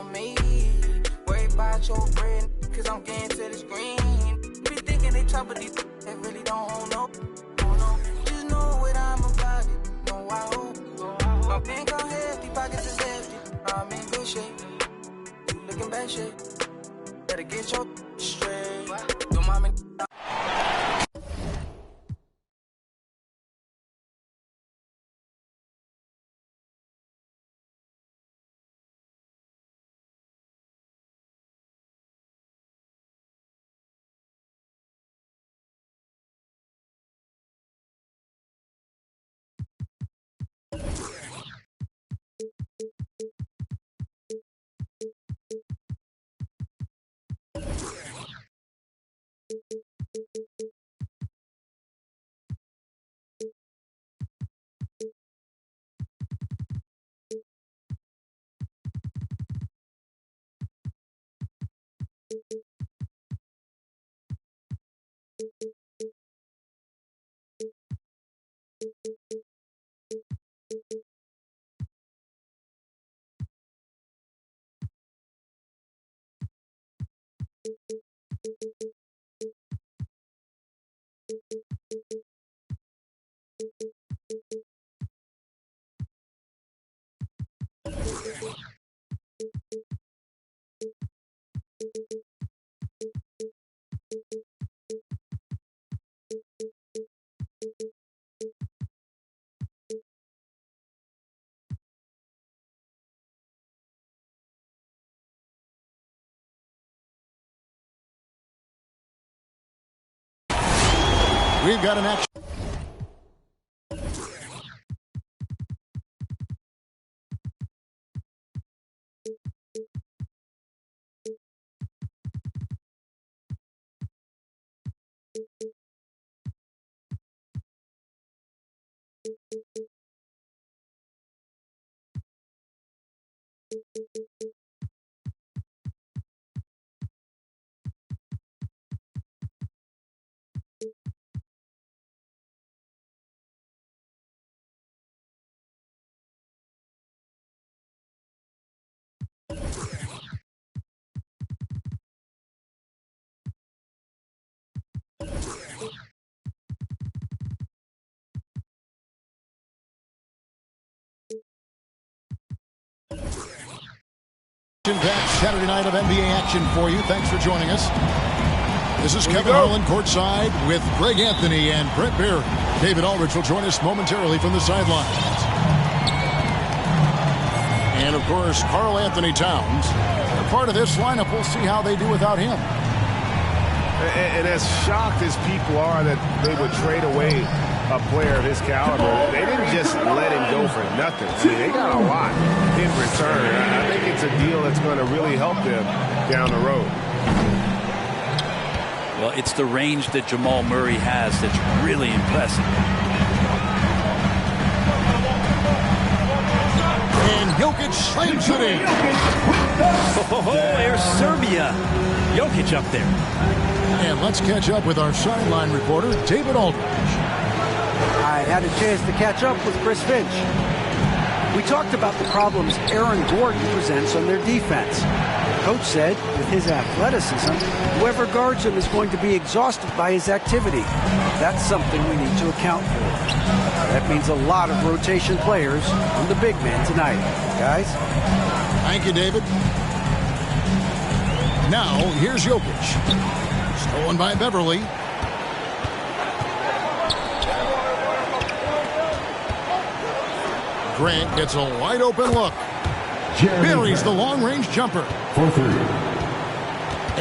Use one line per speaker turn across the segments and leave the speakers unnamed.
Me, worry about your bread, cause I'm getting to this green. Be thinking they top of these, they really don't know. Just know what I'm about it. No, I hope. My bank on hefty, pockets is hefty. I'm in good shape. You looking bad shape. Better get your straight. Your mama.
We've got an action. Back Saturday night of NBA action for you. Thanks for joining us. This is Kevin Harlan courtside with Greg Anthony and Brent Beard. David Aldridge will join us momentarily from the sidelines. And, of course, Karl Anthony Towns. They're part of this lineup. We'll see how they do without him.
And as shocked as people are that they would trade away a player of his caliber, they didn't just let him go for nothing. I mean, they got a lot in return. I think it's a deal that's going to really help them down the road.
Well, it's the range that Jamal Murray has that's really impressive.
And Jokic slams it in.
There's Serbia. Jokic up there.
And let's catch up with our sideline reporter, David Aldridge.
I had a chance to catch up with Chris Finch. We talked about the problems Aaron Gordon presents on their defense. The coach said, with his athleticism, whoever guards him is going to be exhausted by his activity. That's something we need to account for. That means a lot of rotation players on the big man tonight. Guys?
Thank you, David. Now, here's Jokic. Stolen by Beverly. Grant gets a wide open look. Buries the long-range jumper.
For three.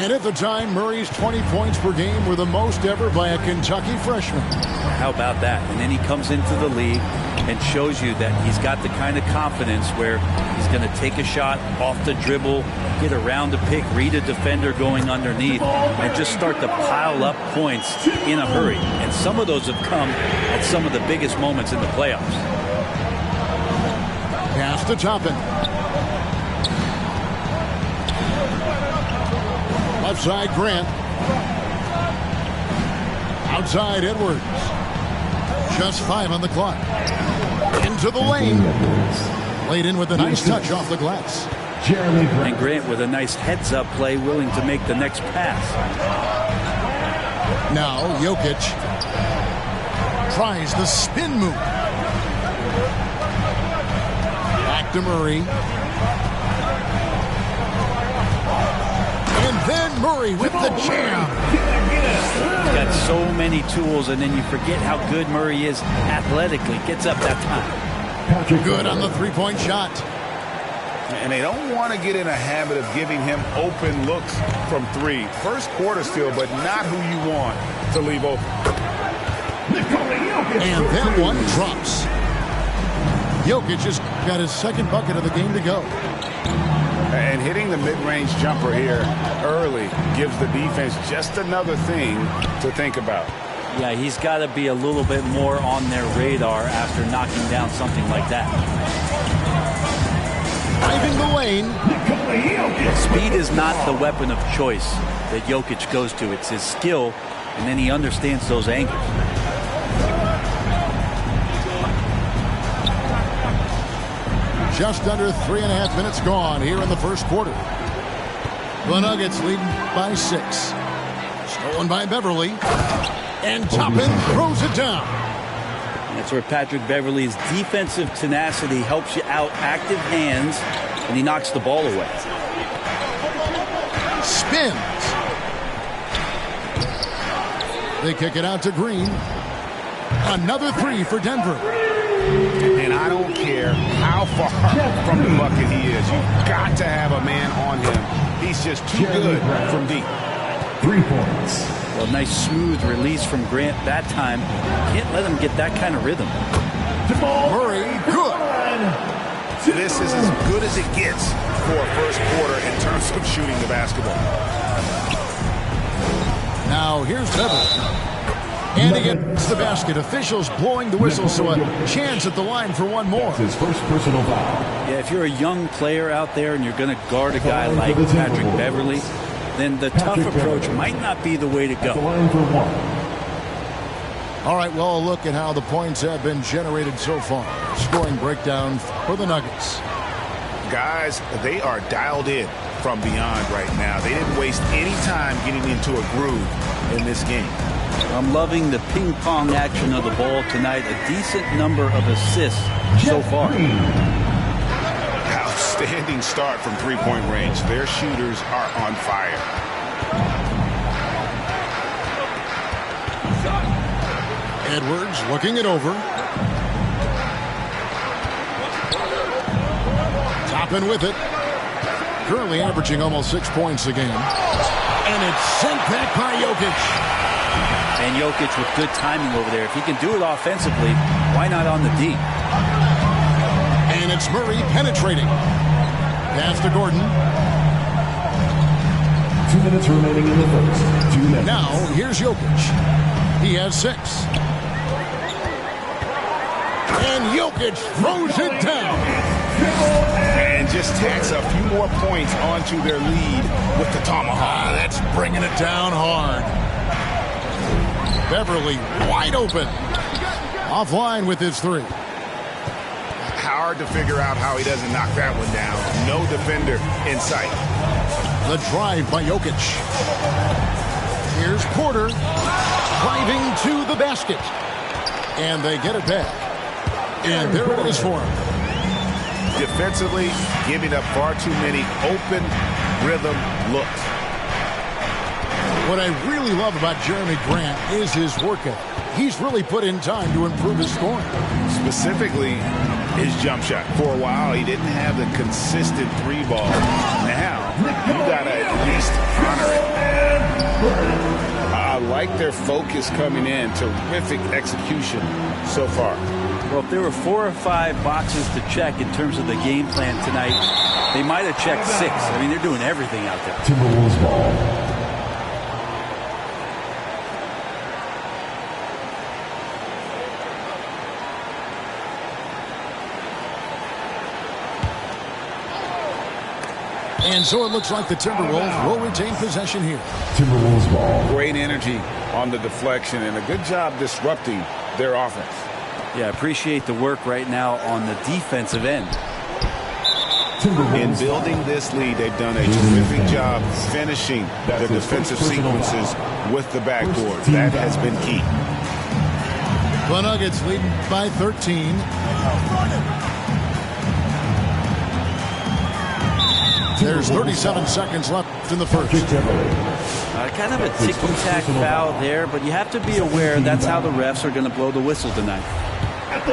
And at the time, Murray's 20 points per game were the most ever by a Kentucky freshman.
How about that? And then he comes into the league and shows you that he's got the kind of confidence where he's going to take a shot off the dribble, get around the pick, read a defender going underneath, and just start to pile up points in a hurry. And some of those have come at some of the biggest moments in the playoffs.
Pass to Toppin. Left side, Grant. Outside, Edwards. Just 5 on the clock. Into the lane. Laid in with a nice touch off the glass.
And Grant with a nice heads-up play, willing to make the next pass.
Now Jokic tries the spin move. Back to Murray. And then Murray with the jam.
He's got so many tools, and then you forget how good Murray is athletically. Gets up that time.
Good on the three-point shot.
And they don't want to get in a habit of giving him open looks from three. First quarter still, but not who you want to leave open.
And that one drops. Jokic has got his second bucket of the game to go.
And hitting the mid-range jumper here early gives the defense just another thing to think about.
Yeah, he's got to be a little bit more on their radar after knocking down something like that.
Driving the lane.
Speed is not the weapon of choice that Jokic goes to. It's his skill, and then he understands those angles.
Just under 3.5 minutes gone here in the first quarter. The Nuggets leading by 6. Stolen by Beverly. And Toppin throws it down.
That's where Patrick Beverley's defensive tenacity helps you out. Active hands, and he knocks the ball away.
Spins. They kick it out to Green. Another three for Denver.
And I don't care how far from the bucket he is. You've got to have a man on him. He's just too good from deep.
3 points.
Well, nice smooth release from Grant that time. Can't let him get that kind of rhythm.
Murray, good.
This is as good as it gets for a first quarter in terms of shooting the basketball.
Now here's Beverly. And he gets the basket. Officials blowing the whistle, so a chance at the line for one more.
His first personal foul.
Yeah, if you're a young player out there and you're going to guard a guy like Patrick Beverley, then the tough approach might not be the way to go.
All right, well, a look at how the points have been generated so far. Scoring breakdown for the Nuggets.
Guys, they are dialed in from beyond right now. They didn't waste any time getting into a groove in this game.
I'm loving the ping-pong action of the ball tonight. A decent number of assists so far.
Outstanding start from three-point range. Their shooters are on fire.
Edwards looking it over. Toppin with it. Currently averaging almost 6 points a game. And it's sent back by Jokic.
And Jokic with good timing over there. If he can do it offensively, why not on the D?
And it's Murray penetrating. Pass to Gordon.
2 minutes remaining in the first. 2 minutes.
Now, here's Jokic. He has 6. And Jokic throws it down.
And just tacks a few more points onto their lead with the tomahawk.
That's bringing it down hard. Beverly wide open. Offline with his 3.
Hard to figure out how he doesn't knock that one down. No defender in sight.
The drive by Jokic. Here's Porter driving to the basket. And they get it back. And there it is for him.
Defensively, giving up far too many open rhythm looks.
What I really love about Jeremy Grant is his work ethic. He's really put in time to improve his scoring.
Specifically, his jump shot. For a while, he didn't have the consistent 3-ball. Now, you got to at least honor it. I like their focus coming in. Terrific execution so far.
Well, if there were 4 or 5 boxes to check in terms of the game plan tonight, they might have checked 6. I mean, they're doing everything out there.
Timberwolves ball.
And so it looks like the Timberwolves will retain possession here.
Timberwolves ball.
Great energy on the deflection and a good job disrupting their offense.
Yeah, appreciate the work right now on the defensive end.
In building this lead, they've done a terrific job finishing their defensive sequences with the backboard. That has been key.
The Nuggets leading by 13. There's 37 seconds left in the first.
Kind of a ticky-tack foul there, but you have to be aware that's how the refs are going to blow the whistle tonight.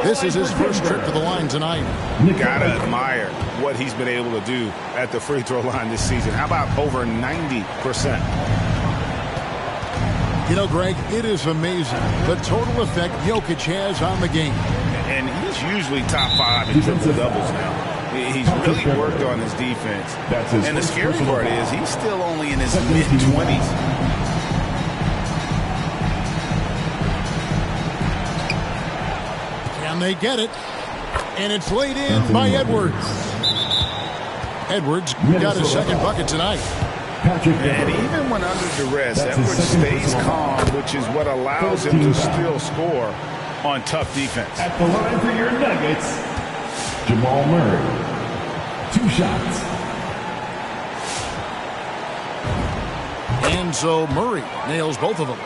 This is his first trip to the line tonight.
You gotta admire what he's been able to do at the free throw line this season. How about over 90%?
You know, Greg, it is amazing the total effect Jokic has on the game.
And he's usually top 5 in triple doubles now. He's really worked on his defense. And the scary part is he's still only in his mid-20s.
And they get it. And it's laid in by Edwards. Edwards got his second bucket tonight.
And even when under duress, Edwards stays calm, which is what allows him to still score on tough defense.
At the line for your Nuggets, Jamal Murray. 2 shots.
And so Murray nails both of them.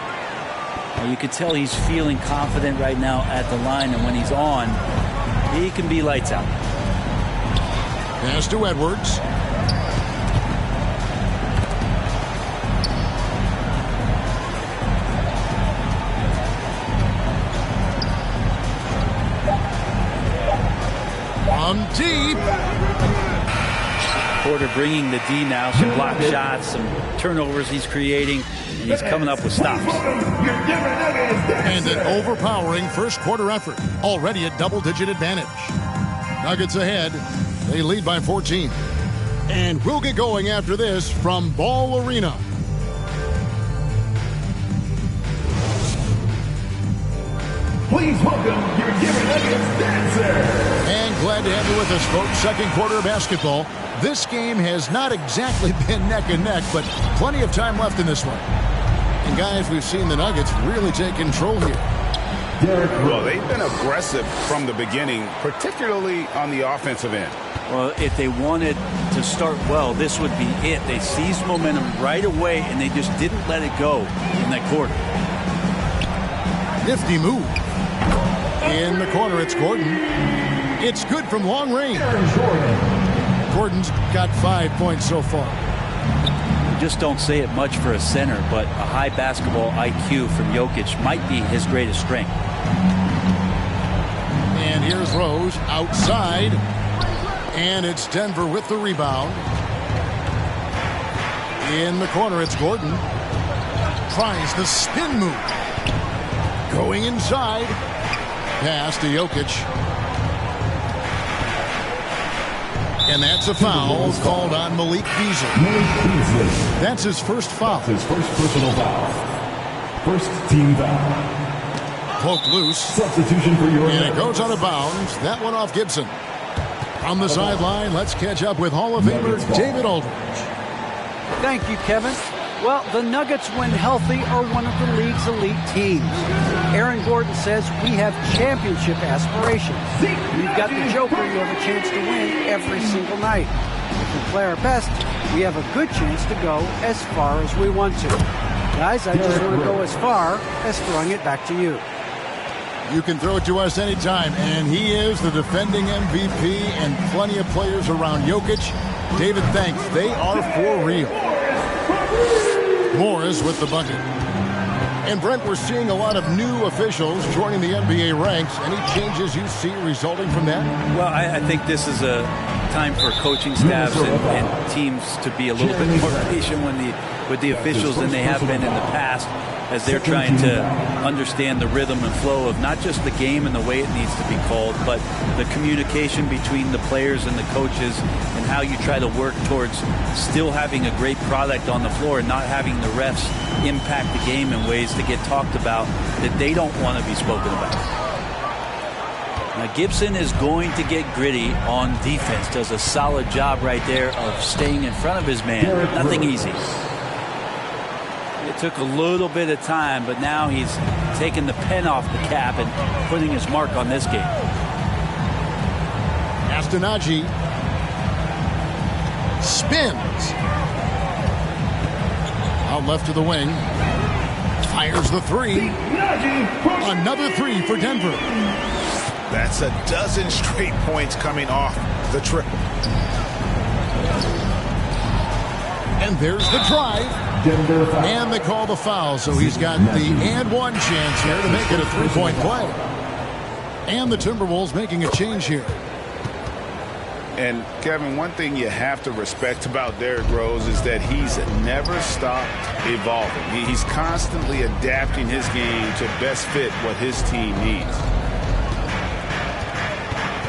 You can tell he's feeling confident right now at the line, and when he's on, he can be lights out.
Pass to Edwards. From deep.
Porter bringing the D now, some block shots, some turnovers he's creating, and he's coming up with stops.
And an overpowering first quarter effort. Already a double-digit advantage. Nuggets ahead. They lead by 14. And we'll get going after this from Ball Arena.
Please welcome your Denver Nuggets dancer.
And glad to have you with us, folks. Second quarter of basketball. This game has not exactly been neck and neck, but plenty of time left in this one. And guys, we've seen the Nuggets really take control here.
Well, they've been aggressive from the beginning, particularly on the offensive end.
Well, if they wanted to start well, this would be it. They seized momentum right away, and they just didn't let it go in that quarter.
Nifty move. In the corner, it's Gordon. It's good from long range. Gordon's got 5 points so far.
You just don't say it much for a center, but a high basketball IQ from Jokic might be his greatest strength.
And here's Rose outside. And it's Denver with the rebound. In the corner, it's Gordon. Tries the spin move. Going inside. Pass to Jokic. And that's a foul called on Malik Beasley. That's his first foul.
His first personal foul. First team foul.
Poked loose.
Substitution for your
And it goes out of bounds. That one off Gibson. On the sideline, let's catch up with Hall of Famer David Aldridge.
Thank you, Kevin. Well, the Nuggets, when healthy, are one of the league's elite teams. Aaron Gordon says we have championship aspirations. We've got the Joker, you have a chance to win every single night. If we play our best, we have a good chance to go as far as we want to. Guys, I just want to go as far as throwing it back to you.
You can throw it to us anytime, and he is the defending MVP and plenty of players around Jokic. David thanks. They are for real. Morris with the bucket. And Brent, we're seeing a lot of new officials joining the NBA ranks. Any changes you see resulting from that?
Well, I think this is a time for coaching staffs and teams to be a little bit more patient with the officials than they have been in the past, as they're trying to understand the rhythm and flow of not just the game and the way it needs to be called, but the communication between the players and the coaches and how you try to work towards still having a great product on the floor and not having the refs impact the game in ways to get talked about that they don't want to be spoken about. Now, Gibson is going to get gritty on defense. Does a solid job right there of staying in front of his man. Nothing easy. It took a little bit of time, but now he's taking the pen off the cap and putting his mark on this game.
Astonaghi. Spins. Out left to the wing. Fires the three. Another three for Denver.
That's a dozen straight points coming off the triple.
And there's the drive. And they call the foul, so he's got the and one chance here to make it a three-point play. And the Timberwolves making a change here.
And, Kevin, one thing you have to respect about Derrick Rose is that he's never stopped evolving. He's constantly adapting his game to best fit what his team needs.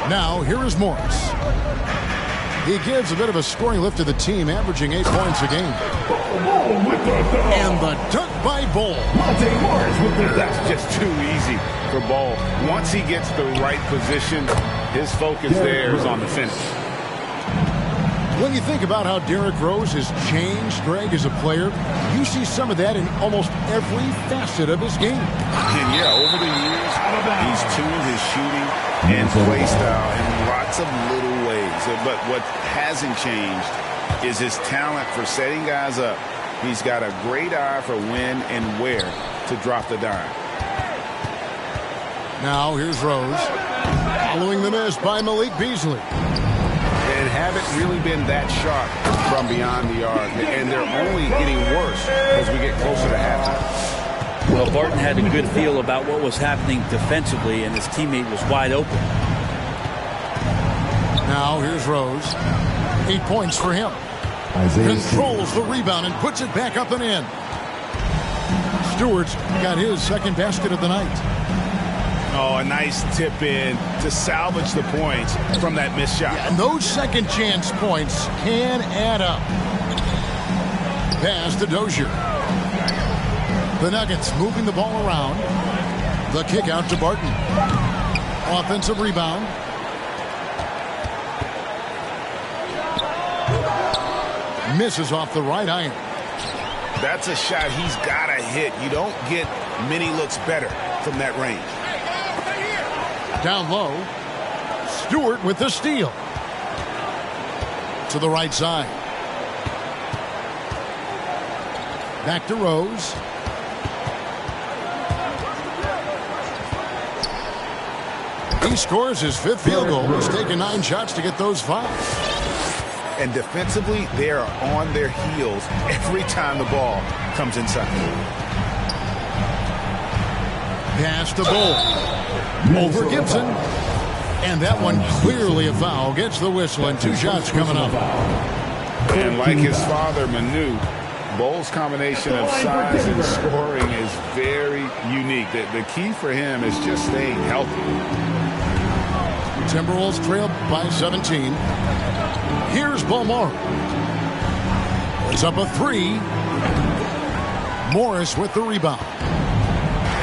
Now, here is Morris. He gives a bit of a scoring lift to the team, averaging 8 points a game. And the dunk by Bol.
That's just too easy for Bol. Once he gets the right position, his focus there is on the finish.
When you think about how Derrick Rose has changed, Greg, as a player, you see some of that in almost every facet of his game.
And yeah, over the years, he's tuned his shooting and play style in lots of little ways. But what hasn't changed is his talent for setting guys up. He's got a great eye for when and where to drop the dime.
Now here's Rose. Following the miss by Malik Beasley.
And haven't really been that sharp from beyond the arc. And they're only getting worse as we get closer to halftime.
Well, Barton had a good feel about what was happening defensively, and his teammate was wide open.
Now here's Rose. 8 points for him. Controls the rebound and puts it back up and in. Stewart's got his second basket of the night.
Oh, a nice tip in to salvage the points from that missed shot.
Yeah, and those second chance points can add up. Pass to Dozier. The Nuggets moving the ball around. The kick out to Barton. Offensive rebound. Misses off the right iron.
That's a shot he's got to hit. You don't get many looks better from that range.
Down low. Stewart with the steal. To the right side. Back to Rose. He scores his fifth field goal. He's taken 9 shots to get those 5.
And defensively, they are on their heels every time the ball comes inside.
Pass to Bol. Over Gibson. And that one clearly a foul. Gets the whistle and 2 shots coming up.
And like his father, Manu, Bol's combination of size and scoring is very unique. The key for him is just staying healthy.
Timberwolves trail by 17. Here's Bolmaro. It's up a 3. Morris with the rebound.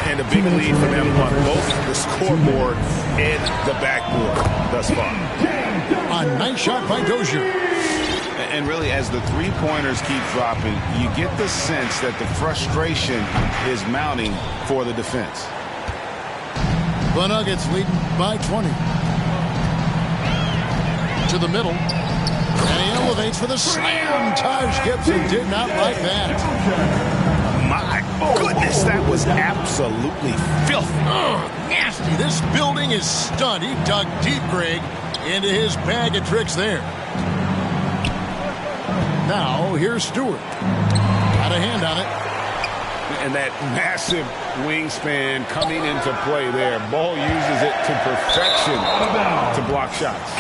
And a big lead for them on both the scoreboard and the backboard thus far.
A nice shot by Dozier.
And really, as the three-pointers keep dropping, you get the sense that the frustration is mounting for the defense.
The Nuggets leading by 20. To the middle. And he elevates for the slam. Taj Gibson did not like that.
My goodness, that was absolutely filthy.
Nasty. This building is stunned. He dug deep, Greg, into his bag of tricks there. Now, here's Stewart. Got a hand on it.
And that massive wingspan coming into play there. Ball uses it to perfection to block shots.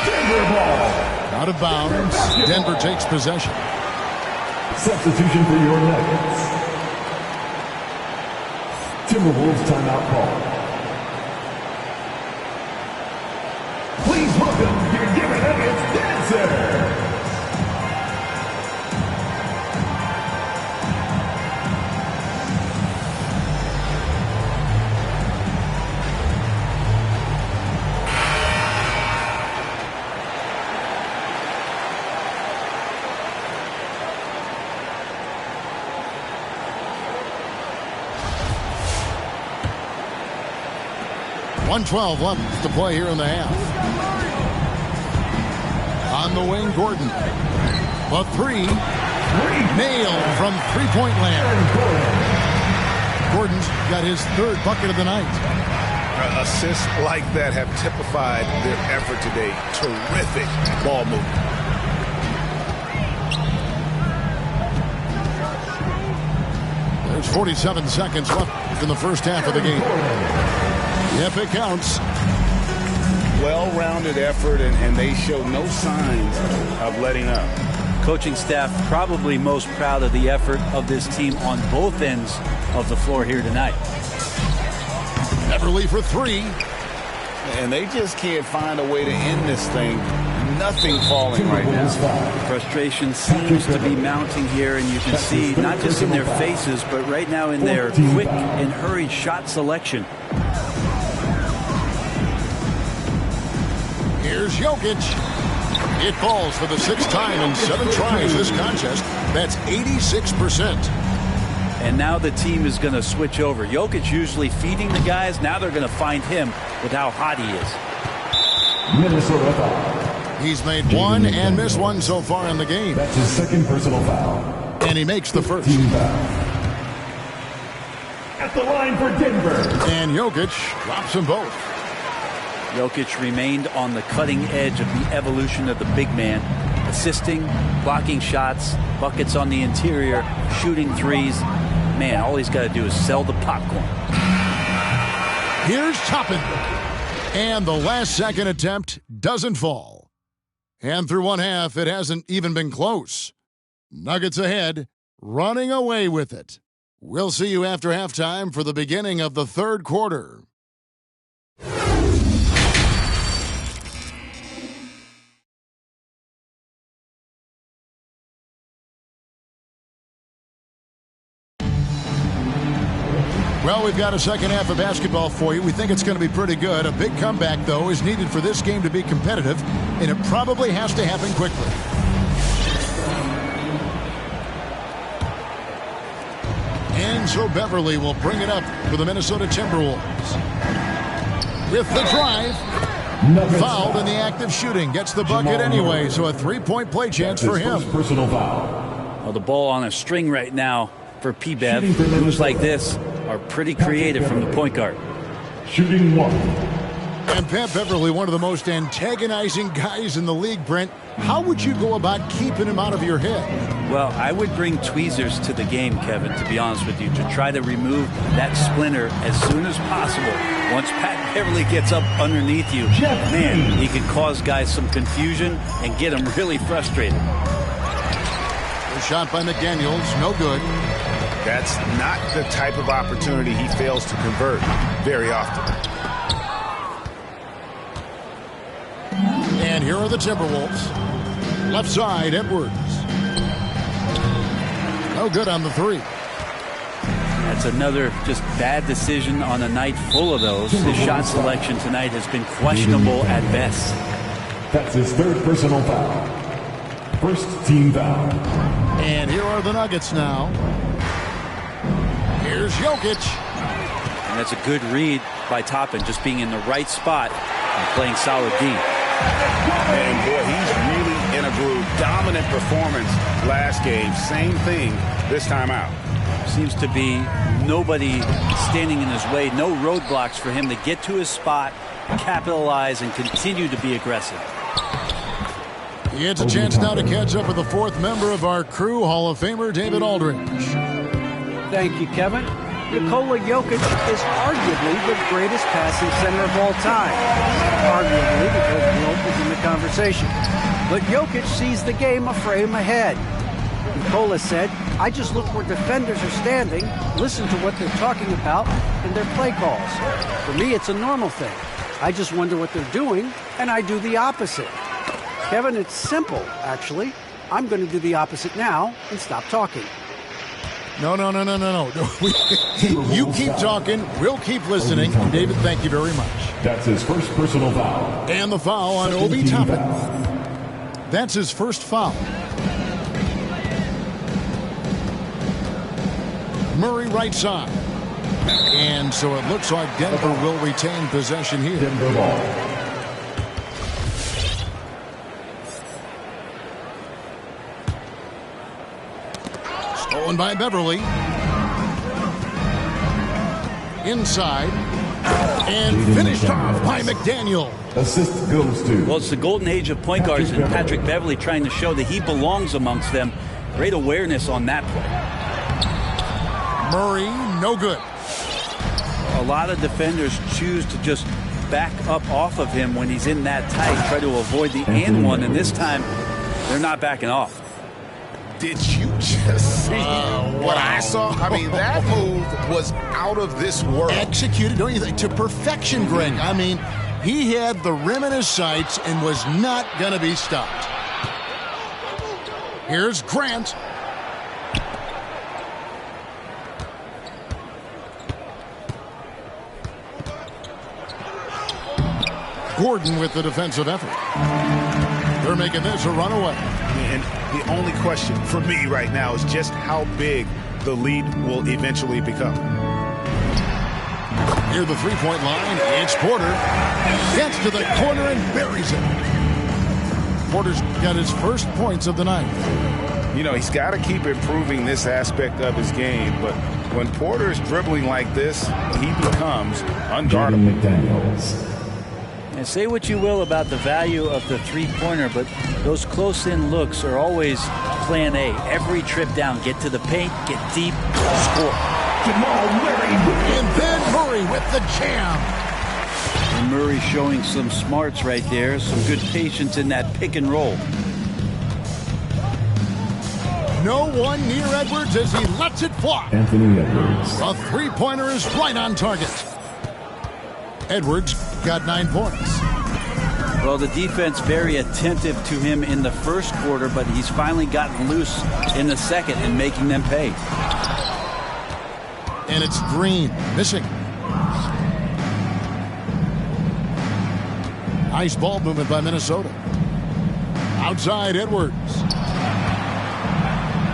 Denver ball.
Out of bounds. Denver takes possession.
Substitution for your Nuggets. Timberwolves timeout call. Please welcome your Denver Nuggets dancer.
.112 left to play here in the half. On the wing, Gordon. A three. Nailed from three-point land. Gordon's got his third bucket of the night.
Assists like that have typified their effort today. Terrific ball movement.
There's 47 seconds left in the first half of the game. If it counts.
Well-rounded effort, and they show no signs of letting up.
Coaching staff probably most proud of the effort of this team on both ends of the floor here tonight.
Beverly for three.
And they just can't find a way to end this thing. Nothing falling right now.
Frustration seems to be mounting here, and you can see not just in their faces, but right now in their quick and hurried shot selection.
Here's Jokic. It falls for the sixth time in 7 tries this contest. That's 86%.
And now the team is going to switch over. Jokic usually feeding the guys. Now they're going to find him with how hot he is.
Minnesota foul.
He's made one and missed one so far in the game.
That's his second personal foul.
And he makes the first.
Team foul. At the line for Denver.
And Jokic drops them both.
Jokic remained on the cutting edge of the evolution of the big man, assisting, blocking shots, buckets on the interior, shooting threes. Man, all he's got to do is sell the popcorn.
Here's Toppin. And the last second attempt doesn't fall. And through one half, it hasn't even been close. Nuggets ahead, running away with it. We'll see you after halftime for the beginning of the third quarter. Well, we've got a second half of basketball for you. We think it's going to be pretty good. A big comeback, though, is needed for this game to be competitive, and it probably has to happen quickly. And so Beverly will bring it up for the Minnesota Timberwolves. With the drive, fouled in the act of shooting. Gets the bucket anyway, so a three-point play chance for him.
Personal foul.
Well, the ball on a string right now for P-Bev. Moves like this are pretty creative from the point guard.
Shooting one.
And Pat Beverly, one of the most antagonizing guys in the league, Brent. How would you go about keeping him out of your head?
Well, I would bring tweezers to the game, Kevin, to be honest with you, to try to remove that splinter as soon as possible. Once Pat Beverly gets up underneath you, man, he can cause guys some confusion and get them really frustrated.
The shot by McDaniels, no good.
That's not the type of opportunity he fails to convert very often.
And here are the Timberwolves. Left side, Edwards. No good on the three.
That's another just bad decision on a night full of those. His shot selection tonight has been questionable at best.
That's his third personal foul. First team foul.
And here are the Nuggets now. Here's Jokic.
And that's a good read by Toppin, just being in the right spot and playing solid D.
And boy, he's really in a groove. Dominant performance last game. Same thing this time out.
Seems to be nobody standing in his way. No roadblocks for him to get to his spot, capitalize, and continue to be aggressive.
He gets a chance now to catch up with the fourth member of our crew, Hall of Famer David Aldridge.
Thank you, Kevin. Nikola Jokic is arguably the greatest passing center of all time. Arguably, because Wilt is in the conversation. But Jokic sees the game a frame ahead. Nikola said, I just look where defenders are standing, listen to what they're talking about, and their play calls. For me, it's a normal thing. I just wonder what they're doing, and I do the opposite. Kevin, it's simple, actually. I'm going to do the opposite now and stop talking.
No. You keep talking. We'll keep listening. David, thank you very much.
That's his first personal foul.
And the foul on Obi Toppin. That's his first foul. Murray right side. And so it looks like Denver will retain possession here.
Denver ball.
Stolen by Beverly. Inside. And finished off by McDaniel.
Assist goes to.
Well, it's the golden age of point guards, and Patrick Beverly trying to show that he belongs amongst them. Great awareness on that play.
Murray, no good.
A lot of defenders choose to just back up off of him when he's in that tight, try to avoid the and one, and this time they're not backing off.
Did you just see what I saw? I mean, that move was out of this world.
Executed, don't you think, to perfection, Greg. I mean, he had the rim in his sights and was not going to be stopped. Here's Grant. Gordon with the defensive effort. They're making this a runaway.
And the only question for me right now is just how big the lead will eventually become.
Near the three-point line, it's Porter. Gets to the corner and buries it. Porter's got his first points of the night.
You know, he's got to keep improving this aspect of his game, but when Porter is dribbling like this, he becomes unguardable.
McDaniels.
And say what you will about the value of the three-pointer, but those close-in looks are always plan A. Every trip down, get to the paint, get deep, score.
Jamal Murray.
And then Murray with the jam.
And Murray showing some smarts right there, some good patience in that pick and roll.
No one near Edwards as he lets it fly.
Anthony Edwards.
The three-pointer is right on target. Edwards got 9 points.
Well, the defense very attentive to him in the first quarter, but he's finally gotten loose in the second and making them pay.
And it's Green missing. Nice ball movement by Minnesota. Outside Edwards.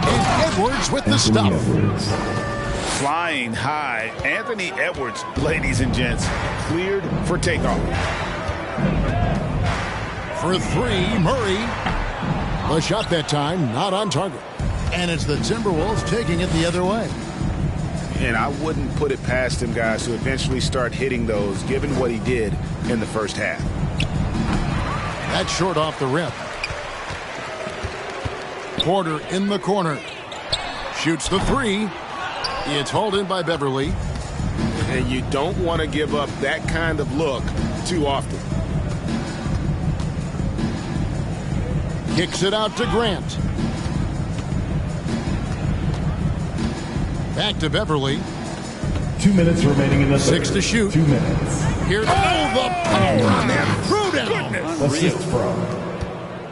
And Edwards with the stop.
Flying high, Anthony Edwards, ladies and gents, cleared for takeoff.
For three, Murray. The shot that time, not on target. And it's the Timberwolves taking it the other way.
And I wouldn't put it past him, guys, to eventually start hitting those, given what he did in the first half.
That's short off the rim. Porter in the corner. Shoots the three. It's hauled in by Beverly.
And you don't want to give up that kind of look too often.
Kicks it out to Grant. Back to Beverly.
2 minutes remaining in the third.
6 to shoot.
2 minutes.
Here, the power on that throwdown.
Assist from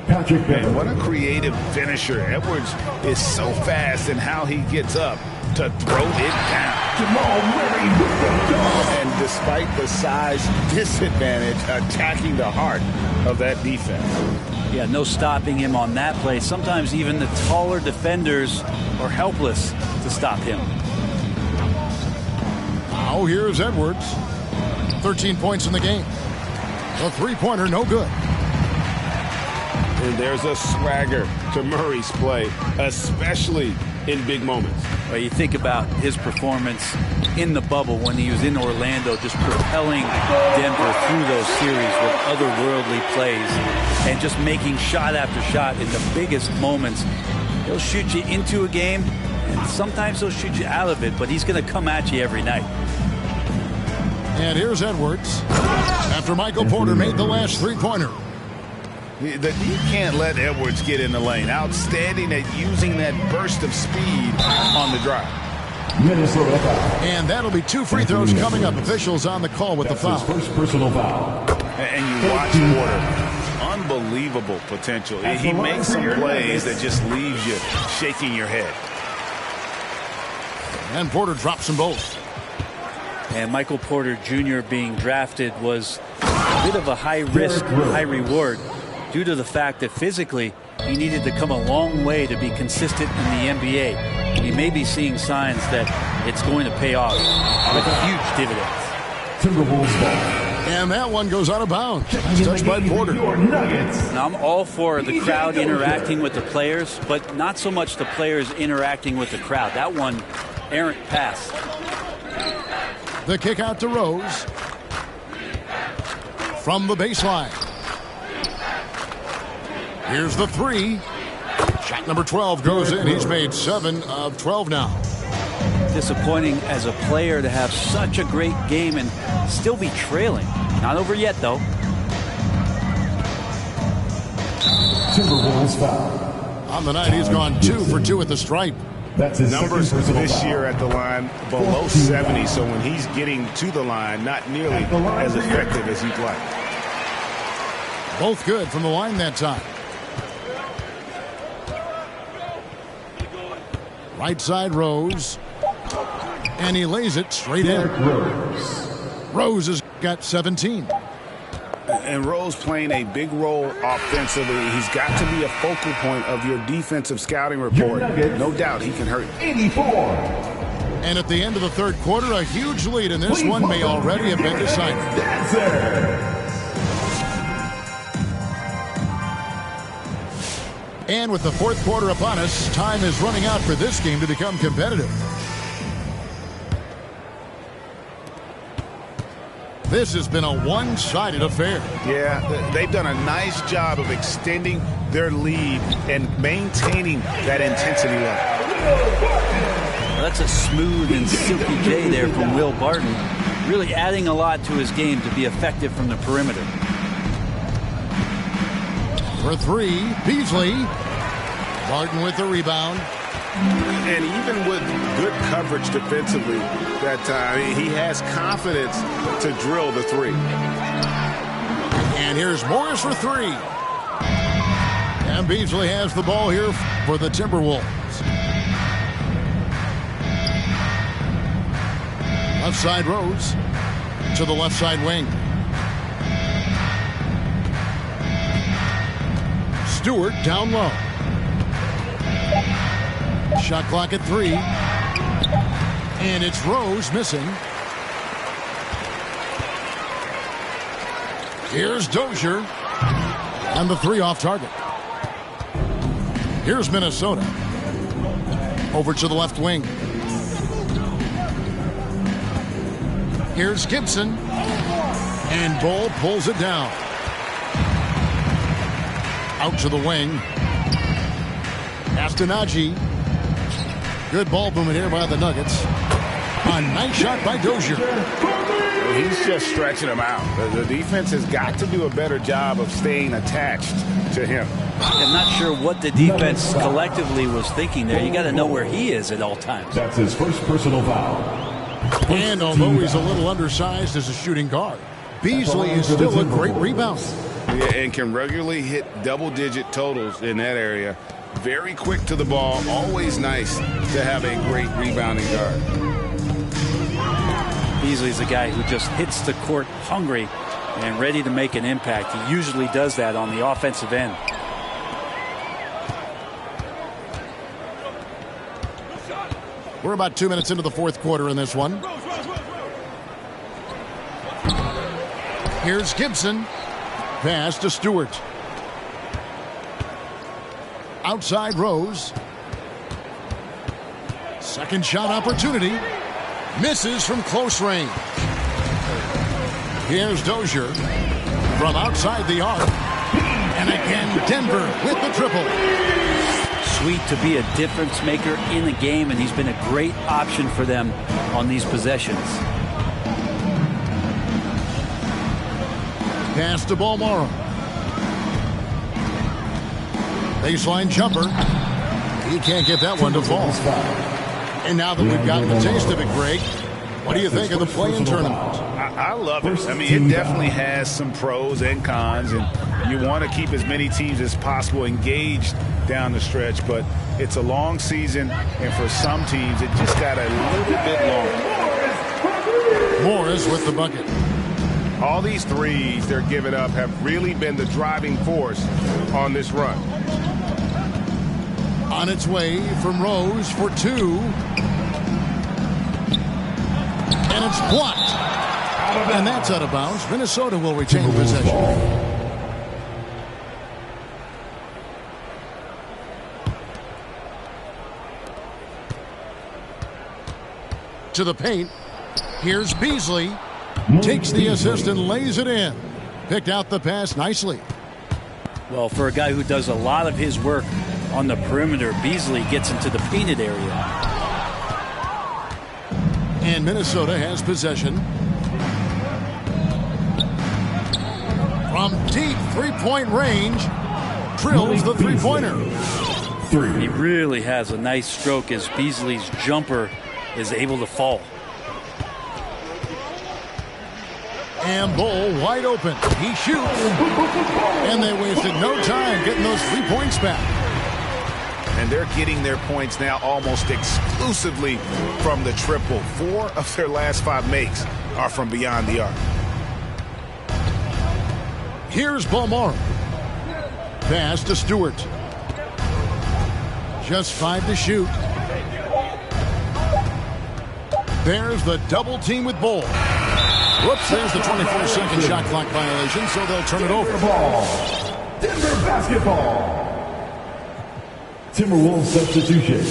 Patrick Beverly.
What a creative finisher. Edwards is so fast in how he gets up to throw it down.
Jamal Murray with the dunk.
And despite the size disadvantage, attacking the heart of that defense.
Yeah, no stopping him on that play. Sometimes even the taller defenders are helpless to stop him.
Now here's Edwards. 13 points in the game. The three-pointer, no good.
And there's a swagger to Murray's play, especially in big moments.
Well, you think about his performance in the bubble when he was in Orlando, just propelling Denver through those series with otherworldly plays and just making shot after shot in the biggest moments. He'll shoot you into a game, and sometimes he'll shoot you out of it, but he's going to come at you every night.
And here's Edwards. After Michael Porter made the last three-pointer.
You can't let Edwards get in the lane. Outstanding at using that burst of speed on the drive.
Minnesota foul.
And that'll be 2 free throws coming up. Officials on the call with
That's
the foul.
his first personal foul.
And you watch Porter. Unbelievable potential. He makes some plays that just leaves you shaking your head.
And Porter drops them both.
And Michael Porter Jr. being drafted was a bit of a high risk, high reward due to the fact that physically he needed to come a long way to be consistent in the NBA. He may be seeing signs that it's going to pay off with huge dividends.
Timberwolves ball.
And that one goes out of bounds. Touched by Porter.
Now, I'm all for the crowd interacting with the players, but not so much the players interacting with the crowd. That one, errant pass.
The kick out to Rose. From the baseline. Here's the three. Shot number 12 goes in. He's made 7 of 12 now.
Disappointing as a player to have such a great game and still be trailing. Not over yet, though.
Timberwolves foul.
On the night, he's gone 2 for 2 at the stripe.
That's his
Numbers this
foul.
year at the line below 70, so when he's getting to the line, not nearly as effective as he'd like.
Both good from the line that time. Right side, Rose. And he lays it straight in. Rose has got 17.
And Rose playing a big role offensively. He's got to be a focal point of your defensive scouting report. No doubt he can hurt.
84.
And at the end of the third quarter, a huge lead, and this one may already have been decided. And with the fourth quarter upon us, time is running out for this game to become competitive. This has been a one-sided affair.
Yeah, they've done a nice job of extending their lead and maintaining that intensity level.
Well, that's a smooth and silky J there from Will Barton. Really adding a lot to his game to be effective from the perimeter.
For 3, Beasley. Barton with the rebound.
And even with good coverage defensively that time, he has confidence to drill the 3.
And here's Morris for 3. And Beasley has the ball here for the Timberwolves. Left side, Rose. To the left side wing. Stewart down low. Shot clock at 3. And it's Rose missing. Here's Dozier. And the 3 off target. Here's Minnesota. Over to the left wing. Here's Gibson. And Bull pulls it down. Out to the wing. Castanagi. Good ball movement here by the Nuggets. A nice shot by Dozier.
He's just stretching him out. The defense has got to do a better job of staying attached to him.
I'm not sure what the defense collectively was thinking there. You got to know where he is at all times.
That's his first personal foul.
And although he's a little undersized as a shooting guard, Beasley is still a great rebounder.
Yeah, and can regularly hit double-digit totals in that area. Very quick to the ball. Always nice to have a great rebounding guard.
Beasley's a guy who just hits the court hungry and ready to make an impact. He usually does that on the offensive end.
We're about 2 minutes into the fourth quarter in this one. Here's Gibson. Pass to Stewart. Outside Rose. Second shot opportunity. Misses from close range. Here's Dozier from outside the arc. And again, Denver with the triple.
Sweet to be a difference maker in the game, and he's been a great option for them on these possessions.
Pass to Bolmaro. Baseline jumper. He can't get that one to fall. And now that we've gotten a taste of it, Greg, what do you think of the play-in tournament?
I love it. I mean, it definitely has some pros and cons, and you want to keep as many teams as possible engaged down the stretch, but it's a long season, and for some teams, it just got a little bit long.
Morris with the bucket.
All these threes they're giving up have really been the driving force on this run.
On its way from Rose for 2. And it's blocked. And that's out of bounds. Minnesota will retain possession. To the paint. Here's Beasley. Takes the assist and lays it in. Picked out the pass nicely.
Well, for a guy who does a lot of his work on the perimeter, Beasley gets into the painted area.
And Minnesota has possession. From deep three-point range, drills the three-pointer.
He really has a nice stroke as Beasley's jumper is able to fall.
And Bull wide open. He shoots. And they wasted no time getting those 3 points back.
And they're getting their points now almost exclusively from the triple. 4 of their last 5 makes are from beyond the arc.
Here's Bolmaro. Pass to Stewart. Just 5 to shoot. There's the double team with Bull. Whoops, there's the 24-second shot clock violation, so they'll turn it over.
Denver basketball. Timberwolves substitution.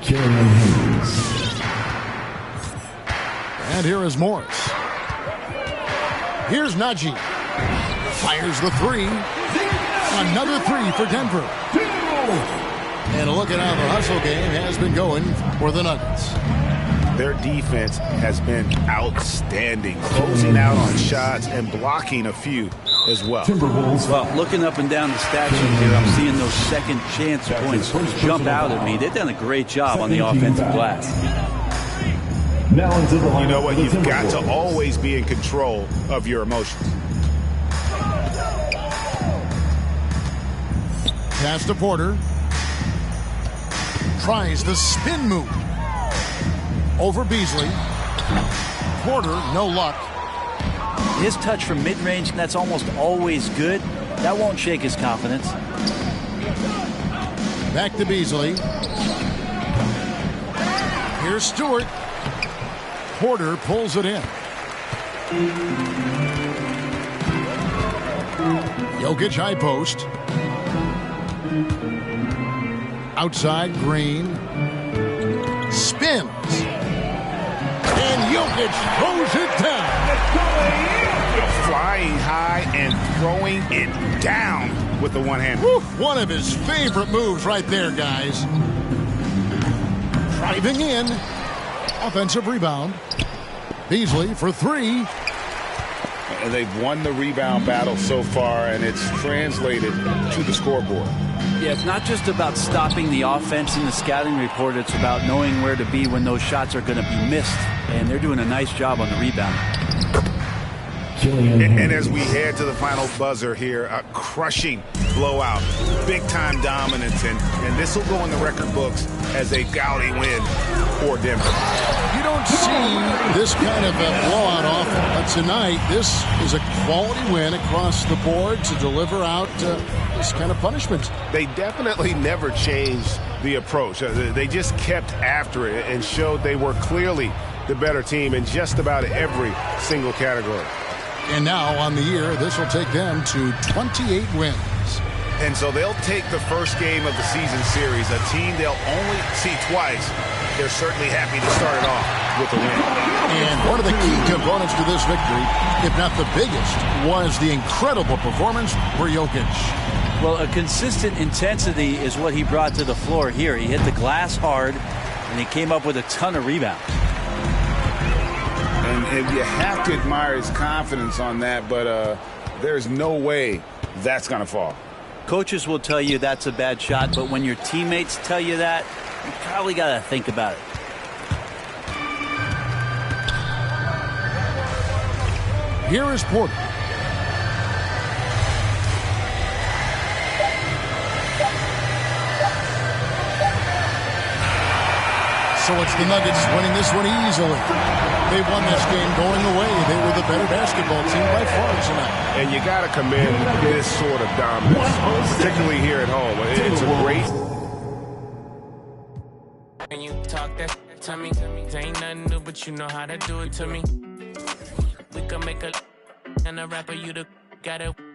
Killian Hayes.
And here is Morris. Here's Najee. Fires the 3. Another 3 for Denver. And a look at how the hustle game has been going for the Nuggets.
Their defense has been outstanding, closing out on shots and blocking a few as well.
Well, looking up and down the stat sheet here, I'm seeing those second chance points jump out at me. They've done a great job on the offensive glass.
Now into the line.
You know what? You've got to always be in control of your emotions.
Pass to Porter. Tries the spin move. Over Beasley. Porter, no luck.
His touch from mid-range, that's almost always good. That won't shake his confidence.
Back to Beasley. Here's Stewart. Porter pulls it in. Jokic high post. Outside, Green. Spins. And Jokic throws it down.
Flying high and throwing it down with the one hand.
One of his favorite moves right there, guys. Driving in. Offensive rebound. Beasley for 3.
And they've won the rebound battle so far, and it's translated to the scoreboard.
Yeah, it's not just about stopping the offense in the scouting report. It's about knowing where to be when those shots are going to be missed. And they're doing a nice job on the rebound.
And as we head to the final buzzer here, a crushing blowout, big-time dominance, and this will go in the record books as a gaudy win for Denver.
You don't see this kind of a blowout often, but tonight this is a quality win across the board to deliver out this kind of punishment.
They definitely never changed the approach. They just kept after it and showed they were clearly the better team in just about every single category.
And now on the year, this will take them to 28 wins.
And so they'll take the first game of the season series, a team they'll only see twice. They're certainly happy to start it off with a win.
And one of the key components to this victory, if not the biggest, was the incredible performance for Jokic.
Well, a consistent intensity is what he brought to the floor here. He hit the glass hard, and he came up with a ton of rebounds.
And you have to admire his confidence on that, but there's no way that's going to fall.
Coaches will tell you that's a bad shot, but when your teammates tell you that, you probably got to think about it.
Here is Porter. So it's the Nuggets winning this one easily. They won this game going away. They were the better basketball team by far tonight.
And you got to commend this sort of dominance, particularly here at home. It's a great.
When you talk that to me, there ain't nothing new, but you know how to do it to me. can make a and a rapper, you the got it.